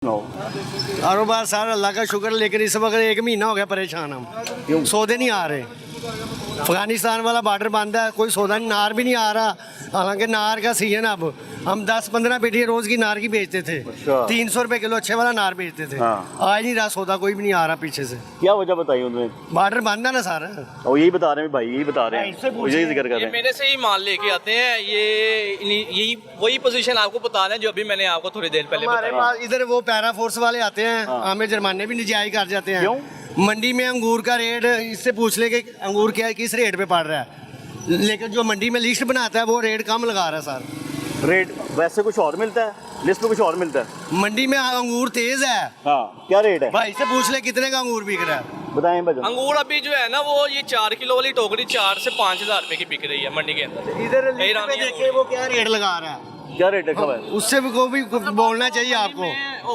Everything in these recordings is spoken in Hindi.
कारोबार सारा अल्लाह का शुक्र, लेकिन इस वक्त 1 महीना हो गया परेशान हम। सौदे नहीं आ रहे। अफगानिस्तान वाला बॉर्डर बंद है, कोई सौदा नहीं, नार भी नहीं आ रहा। हालांकि नार का सीजन अब हम 10-15 पेटी रोज की नार की बेचते थे। 300 रुपए किलो अच्छे वाला नार बेचते थे। आज नहीं रहा सौदा, कोई भी नहीं आ रहा पीछे से। क्या वजह बताई उन्होंने? बॉर्डर बंद है ना सारा। और यही बता रहे हैं भाई, यही बता रहे हैं, यही जिक्र कर रहे हैं। मेरे से ही माल लेके आते हैं, यही वही पोजीशन आपको बता रहे हैं जो अभी मैंने आपको थोड़ी देर पहले हमारे पास इधर वो पैरा फोर्स वाले आते हैं, हमें जुर्माने भी निजायज कर जाते हैं। मंडी में अंगूर का रेट इससे पूछ ले कि अंगूर क्या किस रेट पे पड़ रहा है, लेकिन जो मंडी में लिस्ट बनाता है वो रेट कम लगा रहा है सर। रेट वैसे कुछ और मिलता है, लिस्ट में कुछ और मिलता है। मंडी में अंगूर तेज है। हाँ, क्या रेट है भाई से पूछ ले कितने का अंगूर बिक रहा है, बताएं भाई। अंगूर अभी जो है ना वो ये 4 किलो वाली टोकरी 4 से 5 हजार रुपए की बिक रही है मंडी के अंदर। इधर लिस्ट पे देखिए वो क्या रेट लगा रहा है, क्या रेट लिखा हुआ है? उससे भी को भी बोलना चाहिए आपको।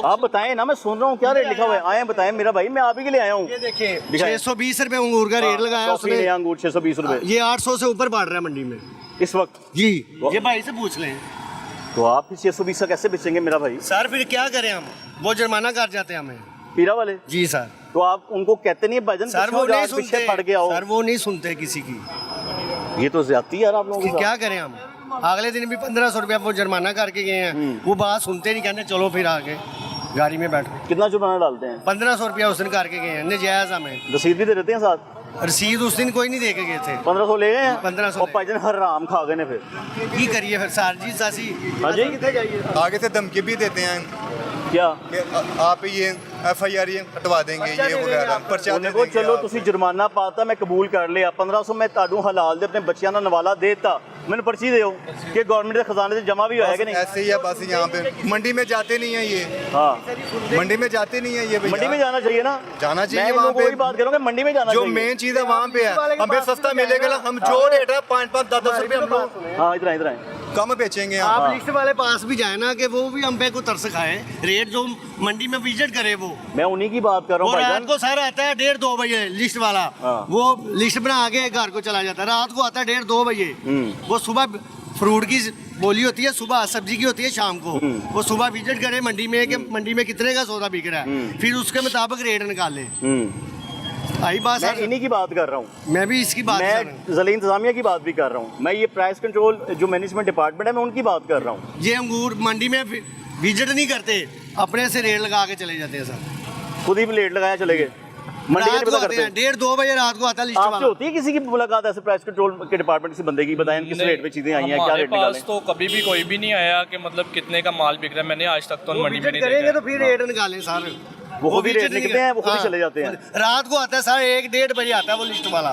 आप बताएं ना, मैं सुन रहा हूँ क्या रेट लिखा हुआ है। आए बताएं मेरा भाई, मैं आप ही के लिए आया हूँ। ये देखिए 620 रुपए अंगूर का रेट लगाया उसने। अंगूर 620 रुपए, ये 800 से ऊपर बढ़ रहा है मंडी में इस वक्त जी। ये भाई से पूछ लें। तो आप 620 का कैसे बेचेंगे मेरा भाई? सर फिर क्या करें हम, वो जुर्माना कर जाते हैं हमें। पीरा वाले जी सर। तो आप उनको कहते नहीं भजन सर वो नहीं पीछे सुनते, पड़ गया हो। सर वो नहीं सुनते किसी की। ये तो ज्यादती यार आप लोगों के साथ। क्या करें हम, अगले दिन भी 1500 रुपया वो जुर्माना करके गए हैं। वो बात सुनते नहीं, कहते चलो फिर आगे गाड़ी में बैठ के। कितना जुर्माना डालते हैं? 1500 रुपया उस दिन करके गए हैं, नजायज हमें। रसीद भी दे देते हैं साथ? रसीद उस दिन कोई नहीं दे के गए थे। 1500 ले गए हैं? 1500 और भाईजान हर राम खा गए ने फिर की करिए फिर सर जी सासी। हाँ जी, कितने जाइए आगे से धमकी भी देते हैं क्या कि आप ये FIR ये कटवा देंगे, ये वगैरह पर्चा दे देखो। देंगे चलो आप। ਤੁਸੀਂ जुर्माना पाता, मैं कबूल कर लिया। 1500 मैं ताडू हलाल दे अपने बच्चियां ਦਾ नवाला देता, मैंने पर्ची दे कि गवर्नमेंट के खजाने से जमा भी होएगा कि नहीं? ऐसे ही है बस। यहाँ पे मंडी में जाते नहीं है ये। हाँ, मंडी में जाते नहीं है ये भैया। मंडी में जाना चाहिए ना, जाना चाहिए। मैं वहाँ लोगों को पे वही बात करूँगा, मंडी में जाना जो चाहिए। मेन चीज है वहाँ पे है, हमें सस्ता मिलेगा ना। हम जो रेट है 5-5, 10-10 रुपए हम लोग हाँ, इधर इधर आए। कम बेचेंगे आप यहाँ। लिस्ट वाले पास भी जाए ना कि वो भी हम पे को तरस खाए, रेट जो मंडी में विजिट करे वो। मैं उन्हीं की बात कर रहा वो हूँ रात भाईजान। को सर आता है 1:30-2 बजे लिस्ट वाला। वो लिस्ट बना के घर को चला जाता है, रात को आता है 1:30-2 बजे। वो सुबह फ्रूट की बोली होती है, सुबह सब्जी की होती है शाम को। वो सुबह विजिट करे मंडी में कि मंडी में कितने का सौदा बिक रहा है, फिर उसके मुताबिक रेट निकाले। आई बात मैं सर, इन्हीं की बात कर रहा हूँ। मैं भी इसकी बात कर रहा हूँ। मैं ज़िला इंतजामिया की बात भी कर रहा हूँ। मैं ये प्राइस कंट्रोल जो मैनेजमेंट डिपार्टमेंट है, मैं उनकी बात कर रहा हूँ। ये अंगूर मंडी में विजिट नहीं करते, अपने से रेट लगा के चले जाते हैं सर। खुद ही प्लेट लगाया चले गए। मंडी रात के को पता आते करते हैं, हैं। 1:30-2 बजे रात को आता है लिस्ट आपसे वाला। होती है किसी की मुलाकात ऐसे प्राइस कंट्रोल के डिपार्टमेंट किसी बंदे की? बताएं किस रेट पे चीजें आई हैं, क्या हमारे रेट पास निकाले? तो कभी भी कोई भी नहीं आया कि मतलब कितने का माल बिक रहा है। मैंने आज तक तो वो मंडी में विजिट नहीं करेंगे देखा। तो फिर रेट निकालें सर। वो खुद ही विजिट रेट नहीं निकलते हैं, वो खुद ही हाँ। चले जाते हैं। रात को आता है सर 1-1:30 बजे आता है वो लिस्ट वाला।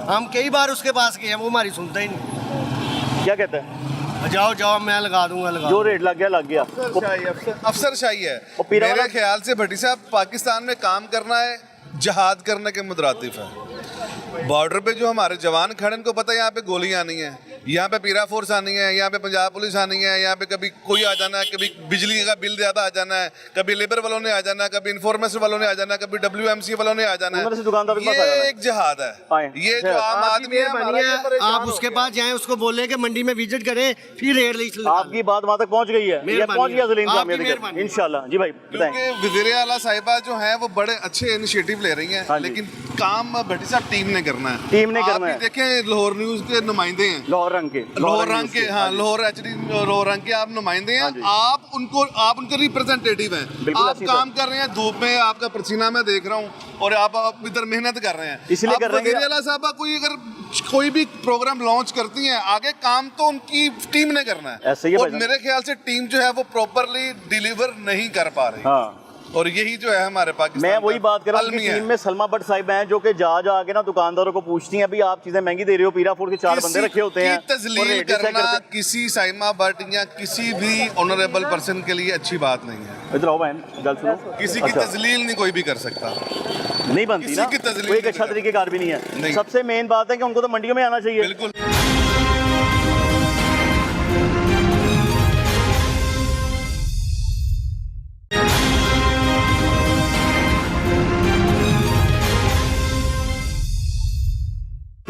हम कई बार उसके पास गए हैं, वो हमारी सुनता ही नहीं। क्या कहता है? जाओ जाओ मैं लगा दूंगा, लगा जो रेट लग गया लग गया। अफसरशाही है। और पीरा मेरे वाला- ख्याल से भट्टी साहब, पाकिस्तान में काम करना है जहाद करने के मुतरातिफ है। बॉर्डर पे जो हमारे जवान खड़े, इनको पता है यहाँ पे गोलियां आनी है, यहाँ पे पीरा फोर्स आनी है, यहाँ पे पंजाब पुलिस आनी है, यहाँ पे कभी कोई आ जाना है, कभी बिजली का बिल ज्यादा आ जाना है, कभी लेबर वालों ने आ जाना है, कभी इन्फॉर्मेशन वालों ने आ जाना है, कभी WMC वालों ने आ जाना उनमें से है। दुकानदार के पास आ जाना ये है। एक जहाद आए। है। ये जो आम आपकी आदमी है हमारा, मेहरबानी ये है, परेशान आप हो उसके गया। पास जाएं, उसको बोले कि मंडी में विजिट करें, फिर रेट लिस्ट आपकी बात वहां तक पहुंच गई है, ये मेहरबानी पहुंच गया ज़िला आपकी इंतजामिया मेहरबानी। तक इंशाल्लाह। जी भाई बताएं। क्योंकि वज़ीर आला साहिबा जो हैं वो बड़े अच्छे इनिशिएटिव ले रही हाँ हैं, जी। लेकिन काम भट्टी साहब टीम ने करना है। टीम ने करना आप है। ही देखें, लाहौर न्यूज़ के नुमाइंदे हैं, लाहौर रंग के, लाहौर रंग के, हाँ लाहौर HD लाहौर रंग के आप नुमाइंदे हाँ हैं। जी। आप उनके रिप्रेजेंटेटिव हैं। बिल्कुल आप अच्छी काम कर रहे हैं धूप में, आपका पसीना मैं देख रहा हूँ, और आप इधर मेहनत कर रहे हैं। इसलिए आप कर रहे हैं। वज़ीर आला साहबा कोई भी प्रोग्राम लॉन्च करती हैं, आगे काम तो उनकी टीम ने करना है। ऐसे ही है और भाईजान। मेरे ख्याल से टीम जो है वो प्रॉपरली डिलीवर नहीं कर पा रही। हाँ, और यही जो है हमारे पाकिस्तान मैं वही का बात कर रहा हूँ कि अलमिया है। टीम में सलमा भट्ट साहिब हैं जो कि जा के ना दुकानदारों को पूछती हैं, अभी आप चीजें महंगी दे रहे हो, पीरा फूड के 4 बंदे रखे होते हैं किसी की और तजलील रेट डिसाइड करना करते हैं। किसी साइमा भट्ट या किसी भी ऑनरेबल पर्सन के लिए अच्छी बात नहीं है। इधर आओ बहन, गल सुनो। किसी की अच्छा, तजलील नहीं कोई भी कर सकता। नहीं बनती किसी ना, की तजलील कोई एक नहीं अच्छा कर- तरीकेकार भी नहीं है। नहीं। सबसे मेन बात है कि उनको तो मंडियों में आना चाहिए। बिल्कुल।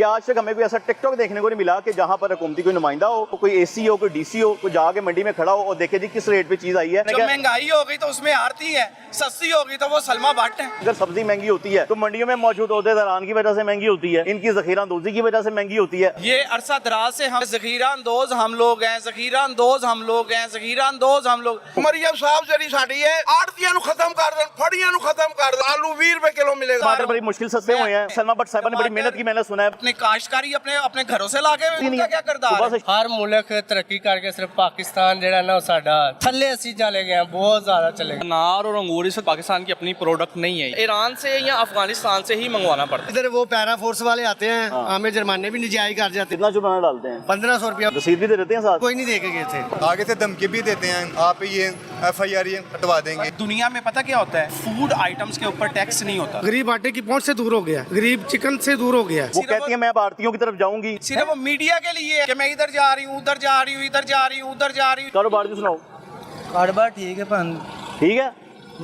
कि आज तक हमें कोई ऐसा टिकटॉक देखने को नहीं मिला कि जहाँ पर हुकूमती कोई नुमाइंदा हो, कोई एसी हो, कोई डीसी हो, कोई जाके मंडी में खड़ा हो और देखे जी किस रेट पे चीज आई है। जब महंगाई हो गई तो उसमें आरती है, सस्ती हो गई तो वो सलमा भट्ट है। अगर सब्जी महंगी होती है तो मंडियों में मौजूद अहदेदारान की वजह से महंगी होती है, इनकी जखीरा अंदोजी की वजह से महंगी होती है। ये अरसा दराज से हम जखीरा अंदोज हम लोग हैं, जखीरा अंदोज हम लोग हैं, जखीरा अंदोज हम लोग। मरियम साहब जरी साडी है, आड़तियां नु खत्म कर देन, फड़ियां नु खत्म कर देन, आलू 20 रुपए किलो मिलेगा। टमाटर बड़ी मुश्किल सस्ते हुए हैं। सलमा भट्ट साहब ने बड़ी मेहनत की, मैंने सुना है। अपने काश्तकारी अपने घरों से लाके उनका क्या करदार सुबह है? से हर मुल्क तरक्की करके सिर्फ पाकिस्तान ਜਿਹੜਾ ਨਾ ਸਾਡਾ ਥੱਲੇ ਅਸੀਂ चले गए हैं, बहुत ज्यादा चले गए। अनार और अंगूर इस पाकिस्तान की अपनी प्रोडक्ट नहीं है, ईरान से या अफगानिस्तान से ही मंगवाना पड़ता है। इधर वो पैरा फोर्स वाले आते हैं, हमें जुर्माने भी निजायज कर जाते हैं। कितना जुर्माना डालते हैं? 1500 रुपया। रसीद भी दे देते हैं साथ? कोई नहीं दे के गए थे। आगे से धमकी भी देते हैं, आप ये FIR ये हटवा देंगे। दुनिया में पता क्या होता है, फूड आइटम्स के ऊपर टैक्स नहीं होता। गरीब आटे की पहुंच से दूर हो गया, गरीब चिकन से दूर हो गया। वो कहती है मैं अब आड़तियों की तरफ जाऊंगी। सिर्फ वो मीडिया के लिए कि मैं इधर जा रही हूँ, उधर जा रही हूँ, इधर जा रही हूँ, उधर जा रही हूँ। कारोबार भी सुनाओ। कारोबार ठीक है पन ठीक है,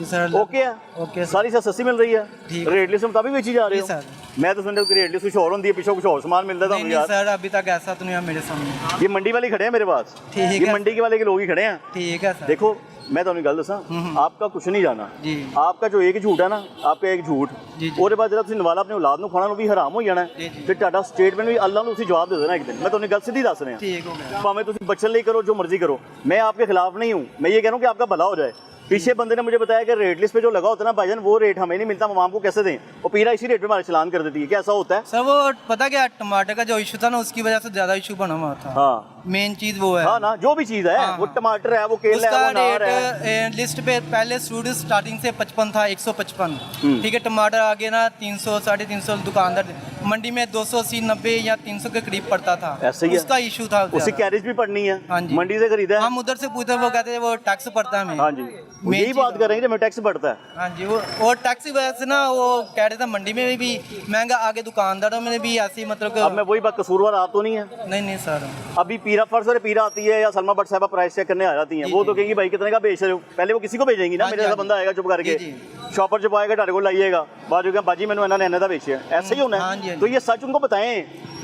सर ओके है, ओके सारी चीज़ सस्ती मिल रही है, ठीक। रेट लिस्ट मुताबिक बेची जा रही जी है। सर। मैं तो सुन रहा हूँ कि रेट लिस्ट कुछ और होती है, पीछे कुछ और सामान मिलता था यार। सर अभी तक ऐसा तो नहीं है मेरे सामने। ये मंडी वाले खड़े हैं मेरे पास, ठीक ये है। मंडी के वाले के लोग ही खड़े हैं। ठीक है सर। देखो मैं तो गल दसा, आपका कुछ नहीं जाना जी। आपका जो एक झूठ है ना, आपका एक झूठ जी। ਉਹਦੇ ਬਾਅਦ ਜਿਹੜਾ ਤੁਸੀਂ ਨਵਾਲਾ ਆਪਣੀ ਔਲਾਦ ਨੂੰ ਖਾਣਾ ਨੂੰ ਵੀ ਹਰਾਮ ਹੋ ਜਾਣਾ ਹੈ, ਤੇ ਤੁਹਾਡਾ ਸਟੇਟਮੈਂਟ ਵੀ ਅੱਲਾਹ ਨੂੰ ਤੁਸੀਂ ਜਵਾਬ ਦੇ ਦੇਣਾ ਇੱਕ दिन। मैं ਤੁਹਾਨੂੰ ਗੱਲ ਸਿੱਧੀ ਦੱਸ ਰਿਹਾ, ठीक हो गया। ਭਾਵੇਂ ਤੁਸੀਂ बच्चन ਲਈ करो, जो मर्जी करो, मैं आपके खिलाफ नहीं हूँ। मैं ये कह रहा हूँ कि आपका भला हो जाए। पीछे बंदे ने मुझे बताया कि रेट लिस्ट पे जो लगा होता है ना भाईजान, वो रेट हमें नहीं मिलता, हम आम को कैसे दें? वो पीरा इसी रेट पे हमारा चलान कर देती है, क्या ऐसा होता है? सर वो पता क्या टमाटर का जो इशू था ना, उसकी वजह से ज्यादा इशू बना हुआ था। हाँ मेन चीज वो है। हाँ ना, जो भी चीज़ है, हाँ, वो टमाटर है, वो केला है, वो अनार है। उसका रेट लिस्ट पे पहले स्टार्टिंग से 55 था, 155। ठीक है, टमाटर आगे ना 300 350 दुकानदार मंडी में 280 90 या 300 के करीब पड़ता था। ऐसे ही है। उसका इशू था। उसकी कैरेज भी पड़नी है, हाँ जी। मंडी से खरीदा है। हम उधर से पूछते, वो कहते हैं वो टैक्स पड़ता है हमें। हाँ जी, वो मेन यही चीज़ बात कर रहे हैं कि हमें टैक्स पड़ता है। हाँ जी, वो टैक्स की वजह से ना वो कह रहे थे मंडी में भी महंगा, आगे दुकानदारों में भी ऐसी मतलब अब मैं वही बात, कसूरवार आप तो नहीं है। नहीं सर। अभी पीरा फर्स्ट वाले पीरा आती है या सलमा भट्ट साहबा प्राइस चेक करने आ जाती हैं, वो तो कहेंगी भाई कितने का बेच रहे हो। पहले वो किसी को भेजेंगी ना, हाँ मेरे जी, जैसा हाँ बंदा आएगा चुप करके, जी, शॉपर चुप आएगा, ढारे को लाइएगा, बाजू का बाजी मैंने इन्होंने इन्हें बेचे, ऐसे ही होना हाँ जी, है। हाँ तो जी। ये सच उनको बताएं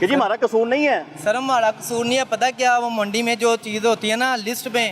कि जी हमारा कसूर नहीं है। सर हमारा कसूर नहीं है, पता क्या, वो मंडी में जो चीज़ होती है ना लिस्ट में,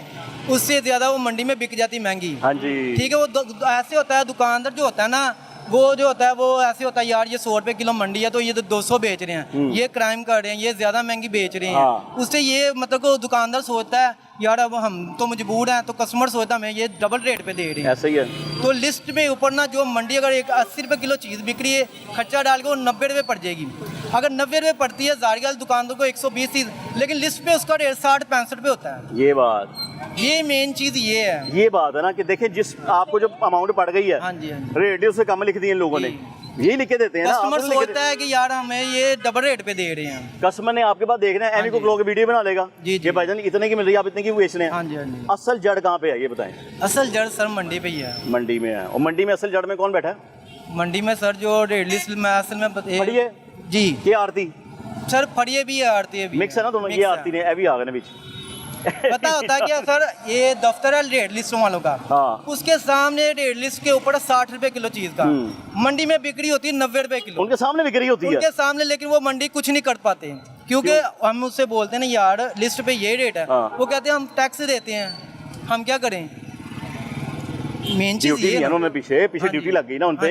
उससे ज़्यादा वो मंडी में बिक जाती महंगी। हाँ जी, ठीक है, वो ऐसे होता है, दुकानदार जो होता है ना, वो जो होता है वो ऐसे होता है यार ये 100 रुपए किलो मंडी है तो ये तो 200 बेच रहे हैं, ये क्राइम कर रहे हैं, ये ज़्यादा महंगी बेच रहे हैं। हाँ। उससे ये मतलब को दुकानदार सोचता है यार अब हम तो मजबूर हैं, तो कस्टमर सोचता है हमें ये डबल रेट पे दे रहे हैं। ऐसा ही है। तो लिस्ट में ऊपर ना जो मंडी अगर एक 80 रुपए किलो चीज़ बिक रही है, खर्चा डाल के वो 90 रुपए पड़ जाएगी। अगर 90 रुपए पड़ती है, जारी दुकानदार को 120 चीज़, लेकिन लिस्ट पे उसका रेट 60-65 रुपए होता है। ये बात, ये मेन चीज़ ये है। ये बात है ना कि देखें जिस आपको जो अमाउंट पड़ गई है, हाँ जी, हाँ जी। रेट उससे कम लिख दिए इन लोगों ने, यही लिख के देते हैं ना। कस्टमर आप तो लिख के सोचता है कि यार हमें ये डबल रेट पे दे रहे हैं। कस्टमर ने आपके पास देखना है, एमी को ब्लॉग वीडियो बना लेगा जी, जी। ये भाईजान इतने की मिल रही है, आप इतने की बेच रहे हैं। हाँ जी, हाँ जी। असल जड़ कहाँ पे है ये बताएं? असल जड़ सर मंडी पे ही है। मंडी में है। और मंडी में असल जड़ में कौन बैठा है? मंडी में सर जो रेट लिस्ट में असल में फड़िए जी ये आरती सर, फड़िए भी है, आरती भी मिक्स है ना दोनों, ये आरती ने भी आ गए ना बीच। पता होता है क्या सर, ये दफ्तर है रेट लिस्ट वालों का, हाँ। उसके सामने रेट लिस्ट के ऊपर 60 रुपए किलो चीज का, मंडी में बिक्री होती है 90 रुपए किलो उनके सामने बिक्री होती है, उनके सामने, लेकिन वो मंडी कुछ नहीं कर पाते क्योंकि हम उससे बोलते हैं ना यार लिस्ट पे ये रेट है, हाँ। वो कहते हैं हम टैक्स देते हैं, हम क्या करें। मेन चीज ड्यूटी ये है है ना ना। उन्हें, पीछे हाँ ड्यूटी जी। लग गई ना उन पे।